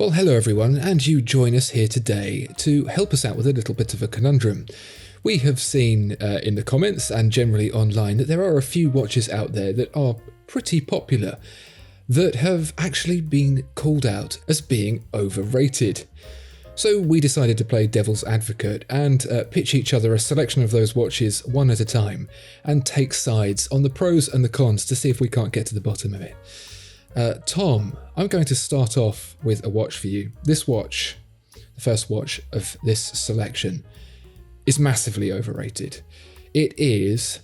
Well, hello everyone, and you join us here today to help us out with a little bit of a conundrum. We have seen in the comments and generally online that there are a few watches out there that are pretty popular that have actually been called out as being overrated. So we decided to play devil's advocate and pitch each other a selection of those watches one at a time and take sides on the pros and the cons to see if we can't get to the bottom of it. Tom, I'm going to start off with a watch for you. This watch, the first watch of this selection, is massively overrated. It is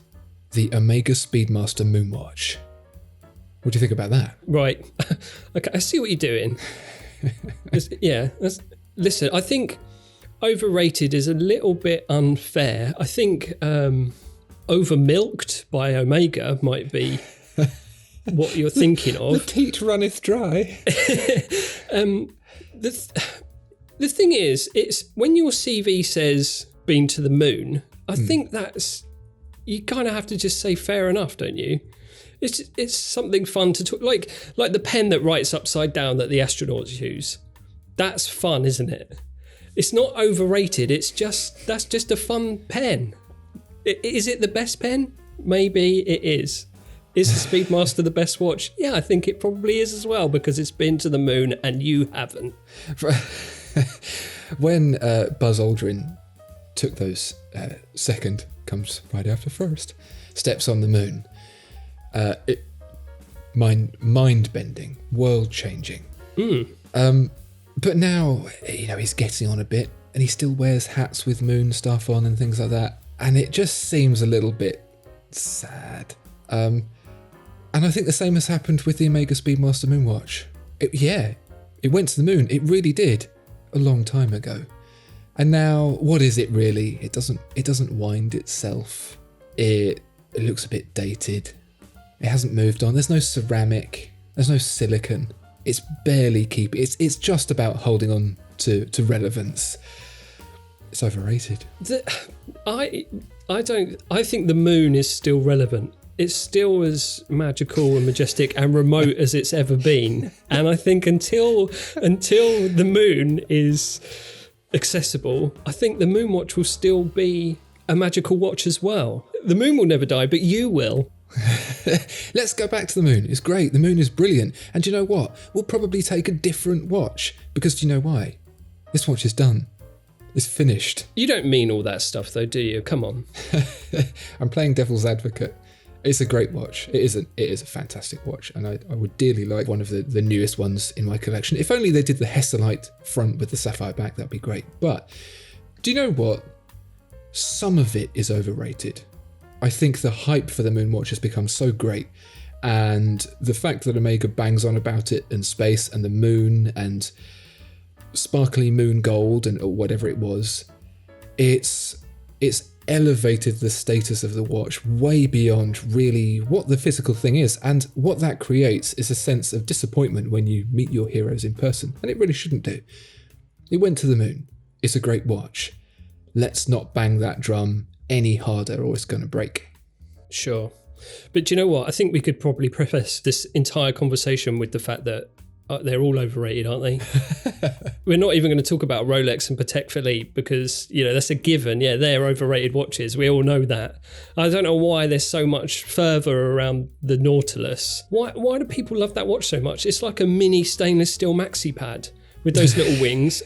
the Omega Speedmaster Moonwatch. What do you think about that? Right. Okay, I see what you're doing. Listen, I think overrated is a little bit unfair. I think overmilked by Omega might be what you're thinking of. The teat runneth dry. The thing is, it's when your CV says been to the moon, I think that's, you kind of have to just say fair enough, don't you? It's something fun to talk, like the pen that writes upside down that the astronauts use. That's fun, isn't it? It's not overrated. That's just a fun pen. Is it the best pen? Maybe it is. Is the Speedmaster the best watch? Yeah, I think it probably is as well, because it's been to the moon and you haven't. When Buzz Aldrin took those second, comes right after first, steps on the moon, mind-bending, world-changing. But now, he's getting on a bit and he still wears hats with moon stuff on and things like that. And it just seems a little bit sad. And I think the same has happened with the Omega Speedmaster Moonwatch. It went to the moon. It really did a long time ago. And now, what is it really? It doesn't wind itself. It looks a bit dated. It hasn't moved on. There's no ceramic. There's no silicon. It's barely keeping. It's just about holding on to relevance. It's overrated. I think the moon is still relevant. It's still as magical and majestic and remote as it's ever been. And I think until the moon is accessible, I think the Moonwatch will still be a magical watch as well. The moon will never die, but you will. Let's go back to the moon. It's great. The moon is brilliant. And do you know what? We'll probably take a different watch. Because do you know why? This watch is done. It's finished. You don't mean all that stuff though, do you? Come on. I'm playing devil's advocate. It's a great watch. It is a fantastic watch, and I would dearly like one of the newest ones in my collection. If only they did the Hesselite front with the sapphire back, that'd be great. But do you know what? Some of it is overrated. I think the hype for the Moonwatch has become so great, and the fact that Omega bangs on about it and space and the moon and sparkly moon gold and or whatever it was, it's elevated the status of the watch way beyond really what the physical thing is, and what that creates is a sense of disappointment when you meet your heroes in person, and it really shouldn't do. It went to the moon. It's a great watch. Let's not bang that drum any harder or it's going to break. Sure. But do you know what? I think we could probably preface this entire conversation with the fact that they're all overrated, aren't they? We're not even going to talk about Rolex and Patek Philippe because, that's a given. Yeah, they're overrated watches. We all know that. I don't know why there's so much fervour around the Nautilus. Why do people love that watch so much? It's like a mini stainless steel maxi pad with those little wings.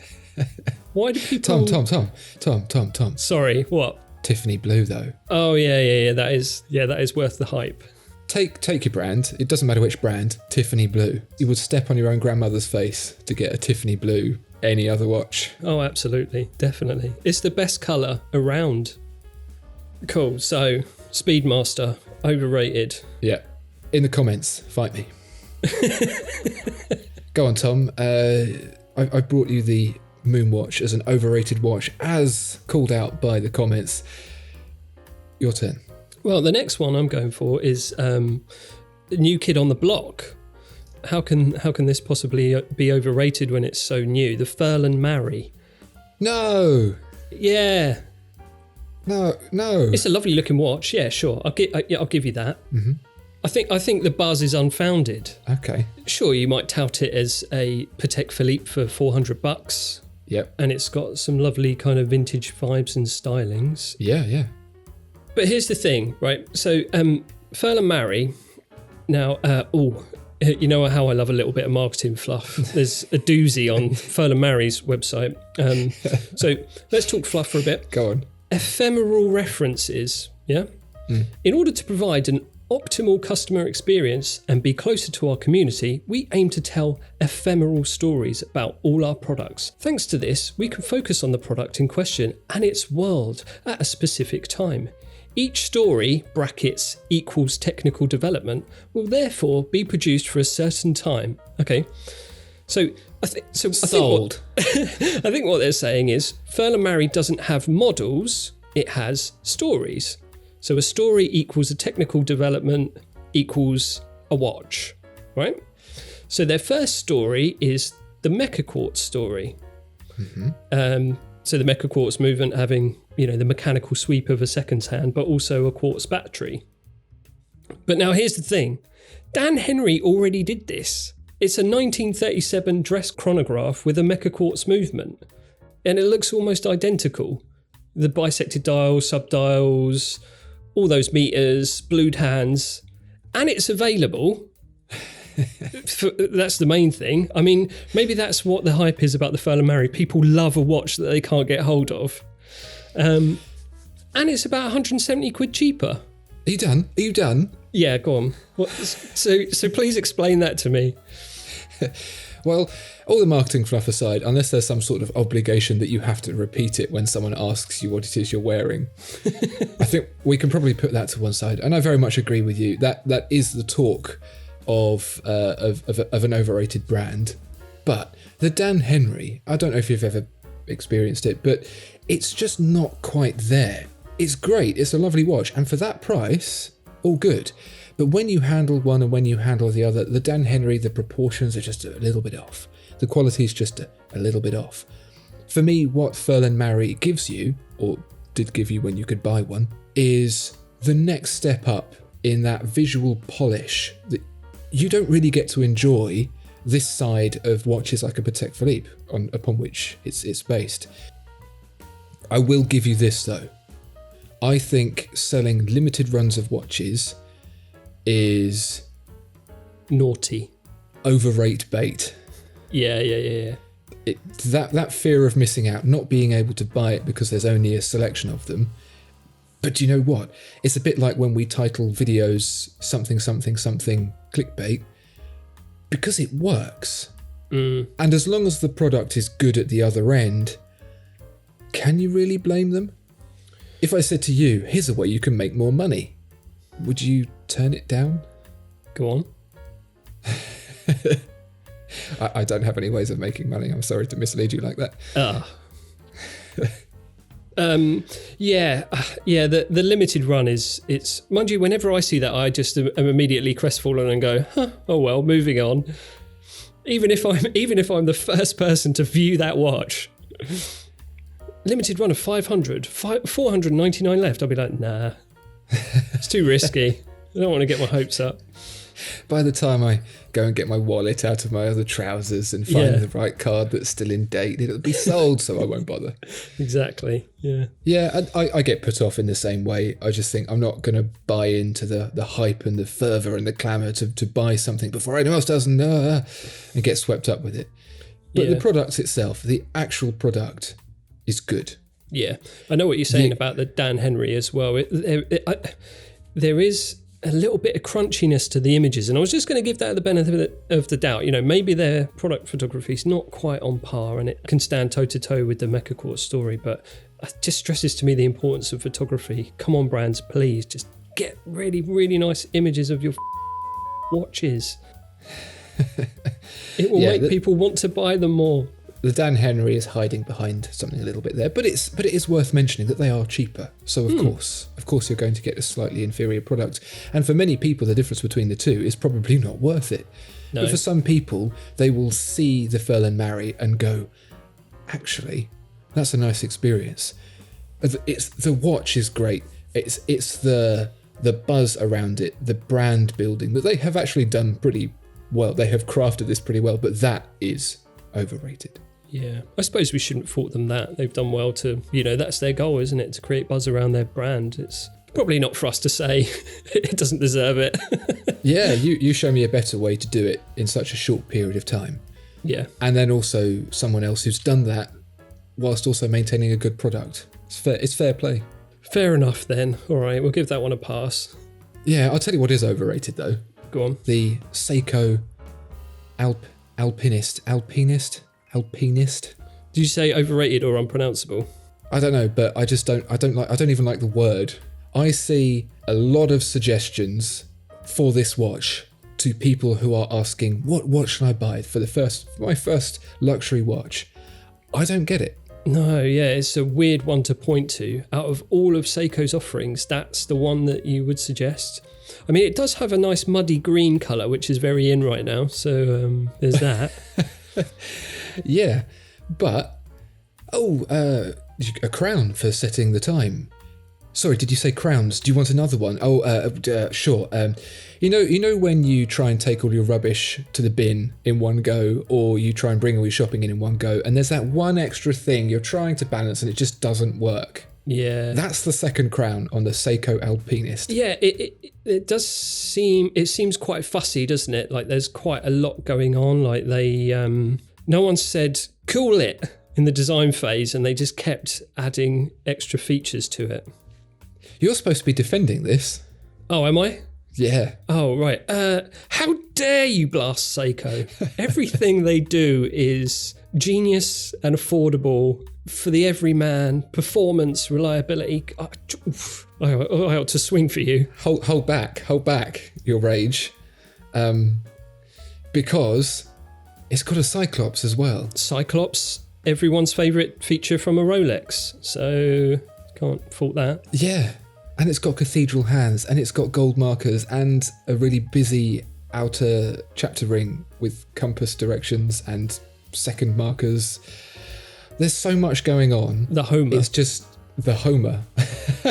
Why do people... Tom. Sorry, what? Tiffany blue, though. Oh, yeah. That is worth the hype. Take your brand. It doesn't matter which brand. Tiffany blue. You would step on your own grandmother's face to get a Tiffany blue any other watch. Oh, absolutely. Definitely. It's the best colour around. Cool. So, Speedmaster, overrated. Yeah. In the comments, fight me. Go on, Tom. I brought you the Moonwatch as an overrated watch, as called out by the comments. Your turn. Well, the next one I'm going for is the New Kid on the Block. How can this possibly be overrated when it's so new? The Furl Marry. No. Yeah. No. It's a lovely looking watch. Yeah, sure. I'll give you that. Mm-hmm. I think the buzz is unfounded. Okay. Sure, you might tout it as a Patek Philippe for $400. Yep. And it's got some lovely kind of vintage vibes and stylings. Yeah. But here's the thing, right? So, Furl Marry. Now, you know how I love a little bit of marketing fluff. There's a doozy on Furl Marry's website. So let's talk fluff for a bit. Go on. Ephemeral references, yeah? In order to provide an optimal customer experience and be closer to our community, we aim to tell ephemeral stories about all our products. Thanks to this, we can focus on the product in question and its world at a specific time. Each story, brackets, equals technical development, will therefore be produced for a certain time. Okay, so I think what they're saying is Furl Marry doesn't have models, it has stories. So a story equals a technical development equals a watch, right? So their first story is the Mecha Quartz story. So the Mecha Quartz movement having, the mechanical sweep of a seconds hand, but also a quartz battery. But now here's the thing. Dan Henry already did this. It's a 1937 dress chronograph with a Mecha Quartz movement. And it looks almost identical. The bisected dials, subdials, all those meters, blued hands, and it's available. That's the main thing. I mean, maybe that's what the hype is about the Furl Marry. People love a watch that they can't get hold of. And it's about 170 quid cheaper. Are you done? Yeah, go on. So please explain that to me. Well, all the marketing fluff aside, unless there's some sort of obligation that you have to repeat it when someone asks you what it is you're wearing, I think we can probably put that to one side. And I very much agree with you. That is the talk of an overrated brand. But the Dan Henry, I don't know if you've ever experienced it, but it's just not quite there. It's great. It's a lovely watch. And for that price, all good. But when you handle one and when you handle the other, the Dan Henry, the proportions are just a little bit off. The quality is just a little bit off. For me, what Furl Marry gives you, or did give you when you could buy one, is the next step up in that visual polish that you don't really get to enjoy this side of watches like a Patek Philippe upon which it's based. I will give you this though. I think selling limited runs of watches is naughty. Overrate bait. Yeah. That fear of missing out, not being able to buy it because there's only a selection of them. But do you know what? It's a bit like when we title videos something clickbait, because it works. And as long as the product is good at the other end, can you really blame them? If I said to you, here's a way you can make more money, would you turn it down? Go on. I don't have any ways of making money. I'm sorry to mislead you like that. The limited run it's mind you, whenever I see that, I just am immediately crestfallen and go, oh well, moving on. Even if I'm the first person to view that watch. Limited run of 499 left. I'll be like, nah, it's too risky. I don't want to get my hopes up. By the time I go and get my wallet out of my other trousers and find the right card that's still in date, it'll be sold, so I won't bother. Exactly, yeah. Yeah, I get put off in the same way. I just think I'm not going to buy into the hype and the fervour and the clamour to buy something before anyone else does and get swept up with it. But the product itself, the actual product, is good. Yeah, I know what you're saying about the Dan Henry as well. There is a little bit of crunchiness to the images, and I was just going to give that the benefit of the doubt. Maybe their product photography is not quite on par and it can stand toe-to-toe with the Mecha Quartz story, but it just stresses to me the importance of photography. Come on, brands, please, just get really, really nice images of your watches. It will make people want to buy them more. The Dan Henry is hiding behind something a little bit there, but it is worth mentioning that they are cheaper. So of course you're going to get a slightly inferior product. And for many people, the difference between the two is probably not worth it. No. But for some people, they will see the Furl Marry and go, actually, that's a nice experience. The watch is great. It's the the buzz around it, the brand building, that they have actually done pretty well. They have crafted this pretty well, but that is overrated. Yeah, I suppose we shouldn't fault them that. They've done well to, that's their goal, isn't it? To create buzz around their brand. It's probably not for us to say it doesn't deserve it. Yeah, you show me a better way to do it in such a short period of time. Yeah. And then also someone else who's done that whilst also maintaining a good product. It's fair play. Fair enough then. All right, we'll give that one a pass. Yeah, I'll tell you what is overrated though. Go on. The Seiko Alpinist. Did you say overrated or unpronounceable? I don't know, but I don't even like the word. I see a lot of suggestions for this watch to people who are asking, what should I buy for my first luxury watch? I don't get it. No, yeah, it's a weird one to point to. Out of all of Seiko's offerings, that's the one that you would suggest. I mean, it does have a nice muddy green colour, which is very in right now, so there's that. Yeah, but a crown for setting the time. Sorry, did you say crowns? Do you want another one? Sure. You know when you try and take all your rubbish to the bin in one go, or you try and bring all your shopping in one go, and there's that one extra thing you're trying to balance and it just doesn't work. Yeah, that's the second crown on the Seiko Alpinist. Yeah, it does seem, it seems quite fussy, doesn't it? Like there's quite a lot going on. Like they, no one said cool it in the design phase, and they just kept adding extra features to it. You're supposed to be defending this. Oh, am I? Yeah. Oh, right. How dare you blast Seiko? Everything they do is genius and affordable for the everyman. Performance, reliability. I ought to swing for you. Hold back your rage. Because it's got a Cyclops as well. Cyclops, everyone's favourite feature from a Rolex. So can't fault that. Yeah. And it's got cathedral hands, and it's got gold markers, and a really busy outer chapter ring with compass directions and second markers. There's so much going on. The Homer. It's just the Homer.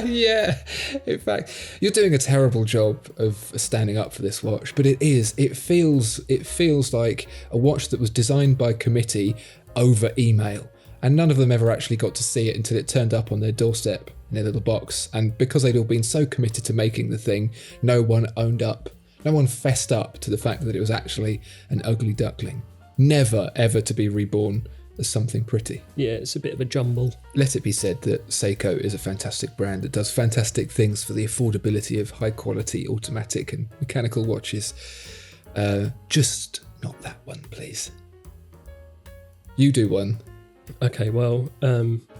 Yeah. In fact, you're doing a terrible job of standing up for this watch, but it feels like a watch that was designed by committee over email. And none of them ever actually got to see it until it turned up on their doorstep in their little box. And because they'd all been so committed to making the thing, no one fessed up to the fact that it was actually an ugly duckling. Never, ever to be reborn as something pretty. Yeah, it's a bit of a jumble. Let it be said that Seiko is a fantastic brand that does fantastic things for the affordability of high quality automatic and mechanical watches. Just not that one, please. You do one. Okay, well,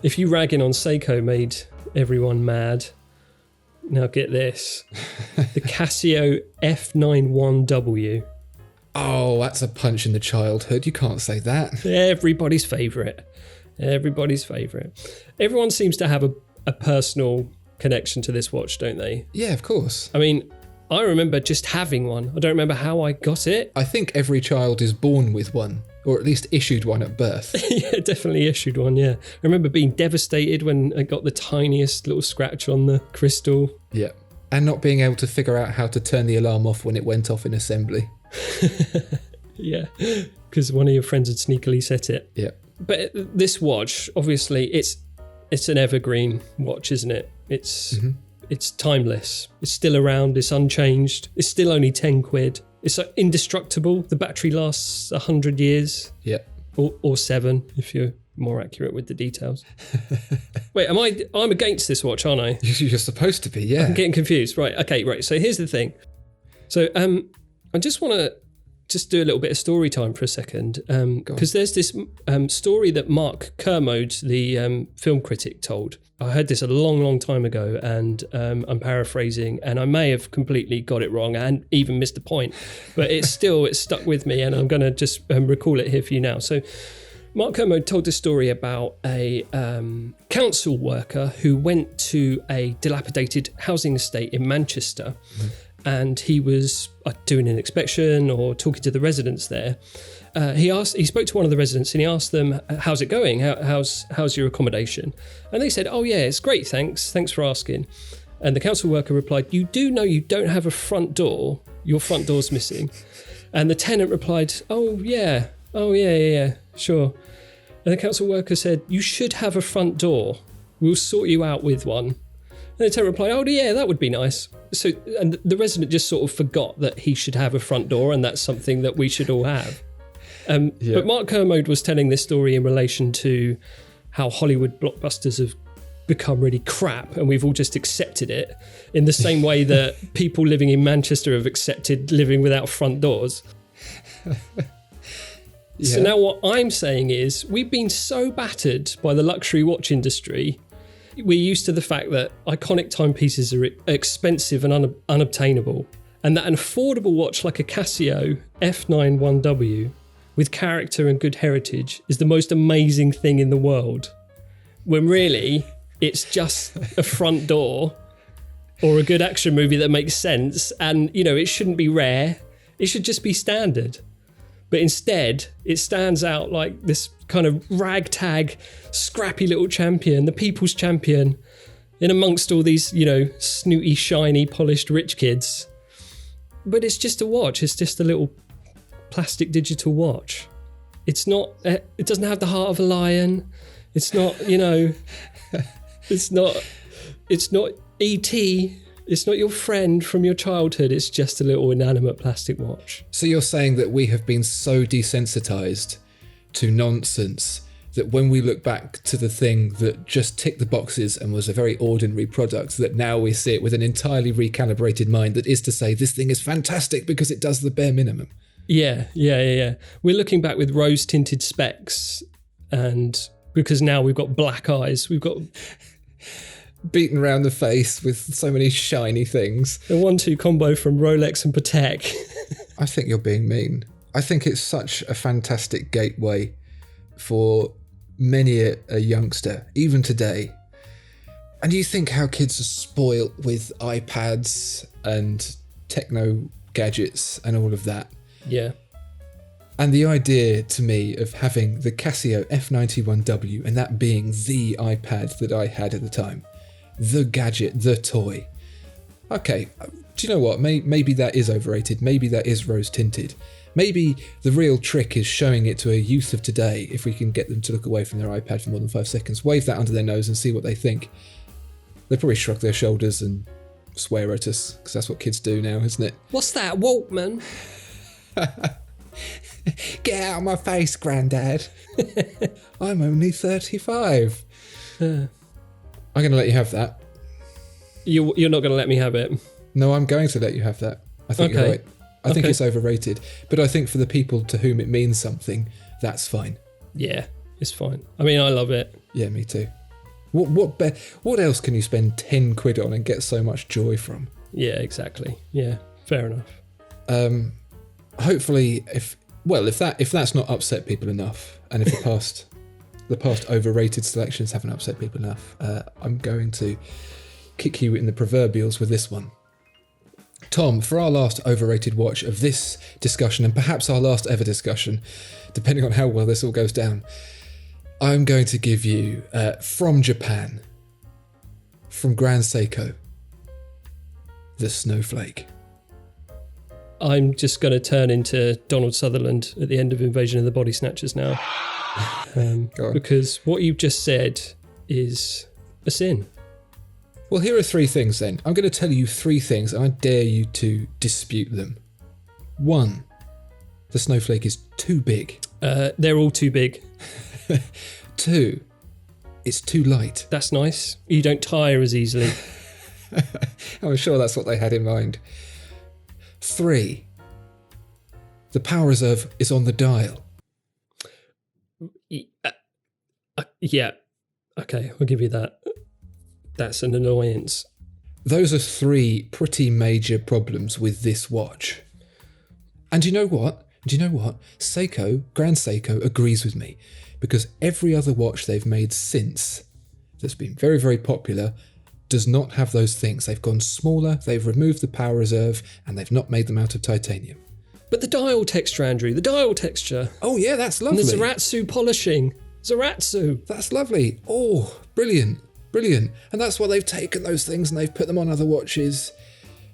if you ragging on Seiko made everyone mad, now get this. The Casio F91W. Oh, that's a punch in the childhood. You can't say that. Everybody's favourite. Everyone seems to have a personal connection to this watch, don't they? Yeah, of course. I mean, I remember just having one. I don't remember how I got it. I think every child is born with one, or at least issued one at birth. Yeah, definitely issued one, yeah. I remember being devastated when I got the tiniest little scratch on the crystal. Yeah. And not being able to figure out how to turn the alarm off when it went off in assembly. Yeah, because one of your friends had sneakily set it. Yeah. But this watch, obviously, it's an evergreen watch, isn't it? It's timeless. It's still around. It's unchanged. It's still only 10 quid. It's indestructible. The battery lasts 100 years. Yeah. Or 7, if you're more accurate with the details. Wait, I'm against this watch, aren't I? You're supposed to be, yeah. I'm getting confused. Right, okay, right. So here's the thing. So I just want to just do a little bit of story time for a second, because there's this story that Mark Kermode, the film critic, told. I heard this a long, long time ago, and I'm paraphrasing, and I may have completely got it wrong and even missed the point, but it's stuck with me, and I'm going to just recall it here for you now. So Mark Kermode told this story about a council worker who went to a dilapidated housing estate in Manchester, and he was doing an inspection or talking to the residents there. He spoke to one of the residents and he asked them, how's it going? How's your accommodation? And they said, oh yeah, it's great, thanks for asking. And the council worker replied, "You do know you don't have a front door. Your front door's missing." And the tenant replied, "Oh, yeah, sure." And the council worker said, "You should have a front door. We'll sort you out with one." And the tenant replied, "Oh, yeah, that would be nice." So, and the resident just sort of forgot that he should have a front door, and that's something that we should all have. But Mark Kermode was telling this story in relation to how Hollywood blockbusters have become really crap, and we've all just accepted it in the same way that people living in Manchester have accepted living without front doors. So now what I'm saying is we've been so battered by the luxury watch industry. We're used to the fact that iconic timepieces are expensive and unobtainable, and that an affordable watch like a Casio F91W with character and good heritage is the most amazing thing in the world, when really it's just a front door or a good action movie that makes sense, and it shouldn't be rare, it should just be standard. But instead, it stands out like this kind of ragtag, scrappy little champion, the people's champion, in amongst all these, snooty, shiny, polished rich kids. But it's just a watch. It's just a little plastic digital watch. It's not, it doesn't have the heart of a lion. It's not, it's not E.T., it's not your friend from your childhood. It's just a little inanimate plastic watch. So you're saying that we have been so desensitized to nonsense that when we look back to the thing that just ticked the boxes and was a very ordinary product, that now we see it with an entirely recalibrated mind, that is to say, this thing is fantastic because it does the bare minimum. Yeah. We're looking back with rose-tinted specs, and because now we've got black eyes, we've got beaten around the face with so many shiny things. The 1-2 combo from Rolex and Patek. I think you're being mean. I think it's such a fantastic gateway for many a youngster, even today. And you think how kids are spoilt with iPads and techno gadgets and all of that. Yeah. And the idea to me of having the Casio F91W and that being the iPad that I had at the time, the gadget, the toy. Okay, do you know what? Maybe that is overrated. Maybe that is rose-tinted. Maybe the real trick is showing it to a youth of today, if we can get them to look away from their iPad for more than 5 seconds, wave that under their nose and see what they think. They'll probably shrug their shoulders and swear at us, because that's what kids do now, isn't it? What's that, Walkman? Get out of my face, Grandad. I'm only 35. I'm going to let you have that. You're not going to let me have it? No, I'm going to let you have that. I think you're right. I think it's overrated. But I think for the people to whom it means something, that's fine. Yeah, it's fine. I mean, I love it. Yeah, me too. What else can you spend 10 quid on and get so much joy from? Yeah, exactly. Yeah, fair enough. Hopefully, if that's not upset people enough, and if the past overrated selections haven't upset people enough, I'm going to kick you in the proverbials with this one. Tom, for our last overrated watch of this discussion, and perhaps our last ever discussion, depending on how well this all goes down, I'm going to give you, from Japan, from Grand Seiko, the Snowflake. I'm just going to turn into Donald Sutherland at the end of Invasion of the Body Snatchers now. Because what you've just said is a sin. Well, here are 3 things then. I'm going to tell you 3 things and I dare you to dispute them. 1, the Snowflake is too big. They're all too big. 2, it's too light. That's nice. You don't tire as easily. I'm sure that's what they had in mind. 3, the power reserve is on the dial. Yeah. Okay, I'll give you that. That's an annoyance. Those are 3 pretty major problems with this watch. And do you know what? Seiko, Grand Seiko, agrees with me, because every other watch they've made since that's been very, very popular does not have those things. They've gone smaller, they've removed the power reserve, and they've not made them out of titanium. But the dial texture, Andrew, the dial texture. Oh yeah, that's lovely. And the Zaratsu polishing. Zaratsu. That's lovely. Oh, brilliant. Brilliant. And that's why they've taken those things and they've put them on other watches,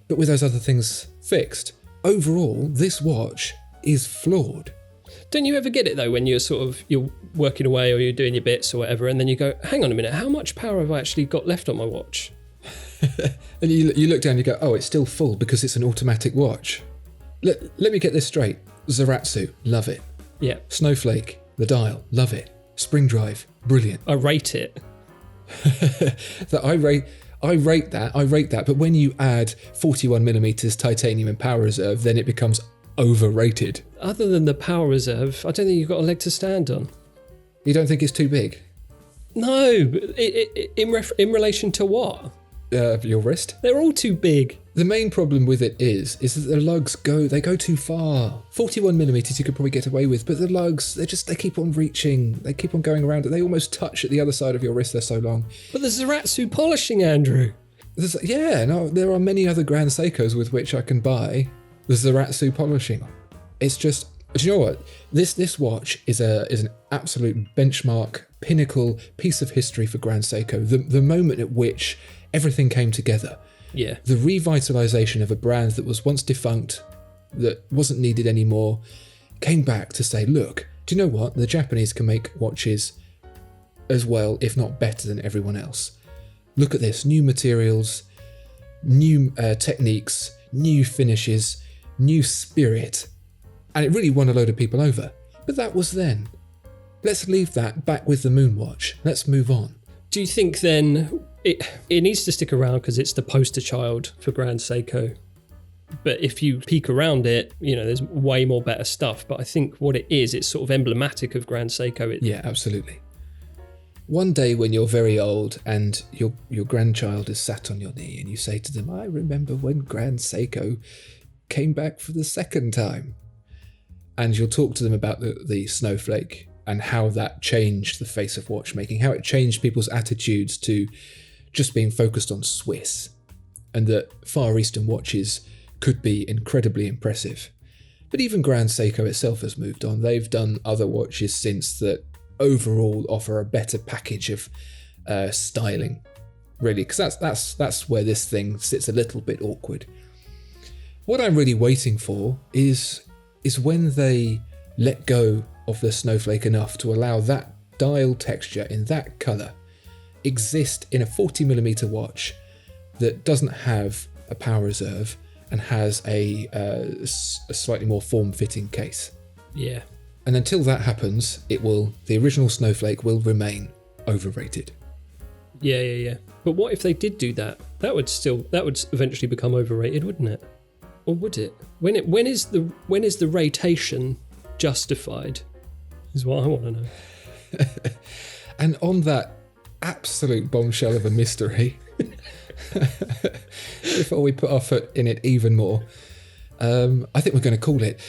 but with those other things fixed. Overall, this watch is flawed. Don't you ever get it though when you're you're working away or you're doing your bits or whatever, and then you go, hang on a minute, how much power have I actually got left on my watch? And you look down and you go, oh, it's still full because it's an automatic watch. Let me get this straight. Zaratsu, love it. Yeah. Snowflake, the dial, love it. Spring drive, brilliant. I rate it. I rate that, but when you add 41mm titanium and power reserve, then it becomes overrated. Other than the power reserve, I don't think you've got a leg to stand on. You don't think it's too big? No, but in relation to what? Your wrist? They're all too big. The main problem with it is that the lugs go too far. 41mm you could probably get away with, but the lugs, they keep on reaching, they keep on going around, they almost touch at the other side of your wrist, they're so long. But the Zaratsu polishing, Andrew. There are many other Grand Seikos with which I can buy the Zaratsu polishing. It's just, do you know what? This watch is an absolute benchmark, pinnacle piece of history for Grand Seiko. The moment at which everything came together. Yeah. The revitalization of a brand that was once defunct, that wasn't needed anymore, came back to say, look, do you know what? The Japanese can make watches as well, if not better than everyone else. Look at this, new materials, new techniques, new finishes, new spirit. And it really won a load of people over. But that was then. Let's leave that back with the Moonwatch. Let's move on. Do you think then it needs to stick around because it's the poster child for Grand Seiko? But if you peek around it, there's way more better stuff. But I think what it is, it's sort of emblematic of Grand Seiko. Yeah, absolutely. One day when you're very old and your grandchild is sat on your knee and you say to them, I remember when Grand Seiko came back for the second time. And you'll talk to them about the Snowflake and how that changed the face of watchmaking, how it changed people's attitudes to just being focused on Swiss, and that Far Eastern watches could be incredibly impressive. But even Grand Seiko itself has moved on. They've done other watches since that overall offer a better package of styling, really, because that's where this thing sits a little bit awkward. What I'm really waiting for is when they let go of the Snowflake enough to allow that dial texture in that colour exist in a 40mm watch that doesn't have a power reserve and has a slightly more form-fitting case. Yeah. And until that happens, the original Snowflake will remain overrated. Yeah. But what if they did do that? That would eventually become overrated, wouldn't it? Or would it? When is the ratation justified? Is what I want to know. And on that absolute bombshell of a mystery, before we put our foot in it even more, I think we're going to call it.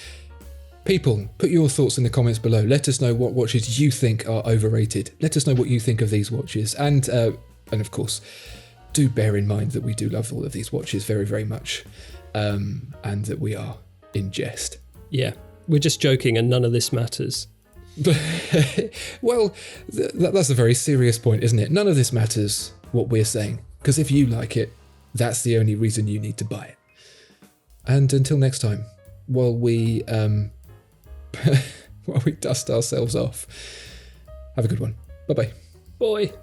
People, put your thoughts in the comments below. Let us know what watches you think are overrated. Let us know what you think of these watches. And of course, do bear in mind that we do love all of these watches very, very much. And that we are in jest. Yeah, we're just joking and none of this matters. Well, that's a very serious point, isn't it? None of this matters what we're saying, because if you like it, that's the only reason you need to buy it. And until next time, while we dust ourselves off, have a good one. Bye-bye. Bye.